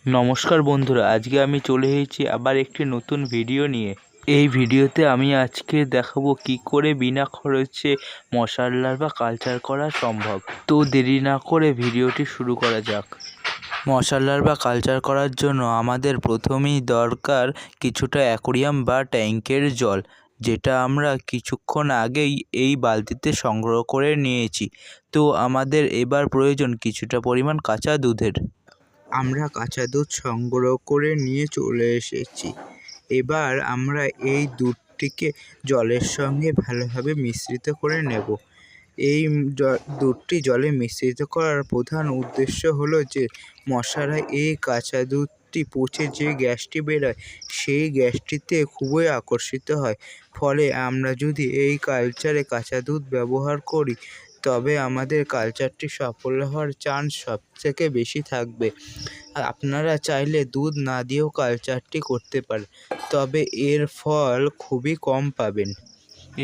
নমস্কার বন্ধুরা, আজকে আমি চলে এসেছি আবার একটি নতুন ভিডিও নিয়ে। এই ভিডিওতে আমি আজকে দেখাবো কি করে বিনা খরচে মশার লার্ভা কালচার করা সম্ভব। তো দেরি না করে ভিডিওটি শুরু করা যাক। মশার লার্ভা কালচার করার জন্য আমাদের প্রথমেই দরকার কিছুটা অ্যাকোরিয়াম বা ট্যাঙ্কের জল, যেটা আমরা কিছুক্ষণ আগেই এই বালতিতে সংগ্রহ করে নিয়েছি। তো আমাদের এবার প্রয়োজন কিছুটা পরিমাণ কাঁচা দুধের। আমরা কাঁচা দুধ সংগ্রহ করে নিয়ে চলে এসেছি। এবার আমরা এই দুধটিকে জলের সঙ্গে ভালোভাবে মিশ্রিত করে নেব। এই দুধটি জলে মিশ্রিত করার প্রধান উদ্দেশ্য হলো যে মশারা এই কাঁচা দুধটি পচে যে গ্যাসটি বেরোয় সেই গ্যাসটিতে খুবই আকর্ষিত হয়। ফলে আমরা যদি এই কালচারে কাঁচা দুধ ব্যবহার করি তবে আমাদের কালচারটি সফল হওয়ার চান্স সবথেকে বেশি থাকবে। আপনারা চাইলে দুধ না দিয়েও কালচারটি করতে পারেন, তবে এর ফল খুবই কম পাবেন।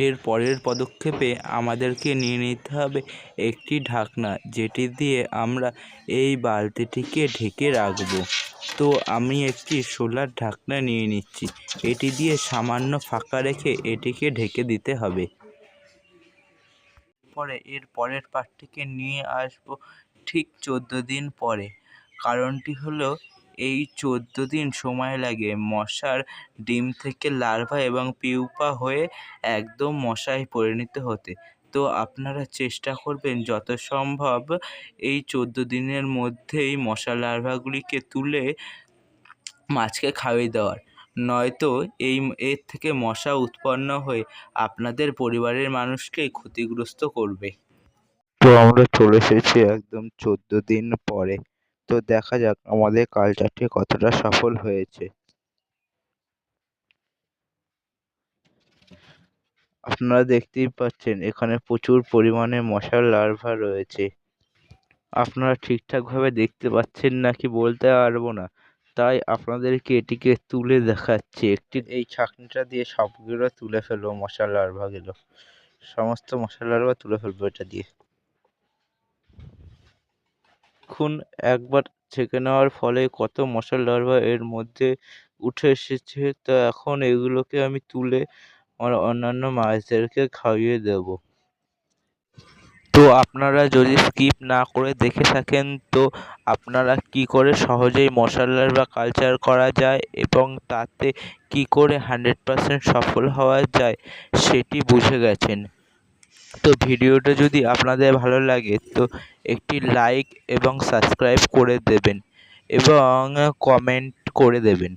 এর পরের পদক্ষেপে আমাদেরকে নিয়ে নিতে হবে একটি ঢাকনা, যেটি দিয়ে আমরা এই বালতিটিকে ঢেকে রাখব। তো আমি একটি সোলার ঢাকনা নিয়ে নিচ্ছি। এটি দিয়ে সামান্য ফাঁকা রেখে এটিকে ঢেকে দিতে হবে। এর পরের পার্টটিকে নিয়ে আসবো ঠিক 14 দিন পরে। কারণটি হলো এই 14 দিন সময় লাগে মশার ডিম থেকে লার্ভা এবং পিউপা হয়ে একদম মশায় পরিণত হতে। তো আপনারা চেষ্টা করবেন যত সম্ভব এই 14 দিনের মধ্যেই মশা লার্ভাগুলিকে তুলে মাছকে খাইয়ে দেওয়ার, নয়তো এর থেকে মশা উৎপন্ন হয়ে আপনাদের পরিবারের মানুষকেই ক্ষতিগ্রস্ত করবে। তো আমরা চলে এসেছি একদম 14 দিন পরে। তো দেখা যাক আমাদের কালচারটি কতটা সফল হয়েছে। আপনারা দেখতেই পাচ্ছেন এখানে প্রচুর পরিমাণে মশার লার্ভা রয়েছে। আপনারা ঠিকঠাকভাবে দেখতে পাচ্ছেন নাকি বলতে পারবো না, তাই আপনাদেরকে এটিকে তুলে দেখাচ্ছি। এই ছাঁকনিটা দিয়ে সবগুলো তুলে ফেলবো, মশার লার্ভাগুলো, সমস্ত মশার লার্ভা তুলে ফেলবো এটা দিয়ে। দেখুন, একবার ছেঁকে নেওয়ার ফলে কত মশার লার্ভা এর মধ্যে উঠে এসেছে। তো এখন এগুলোকে আমি তুলে আমার অন্যান্য মাছদেরকে খাইয়ে দেব। তো আপনারা যদি স্কিপ না করে দেখে থাকেন তো আপনারা কি করে সহজেই মশার লার্ভা কালচার করা যায় এবং তাতে কি করে 100% সফল হওয়া যায় সেটি বুঝে গেছেন। তো ভিডিওটা যদি আপনাদের ভালো লাগে তো একটি লাইক এবং সাবস্ক্রাইব করে দেবেন এবং কমেন্ট করে দেবেন।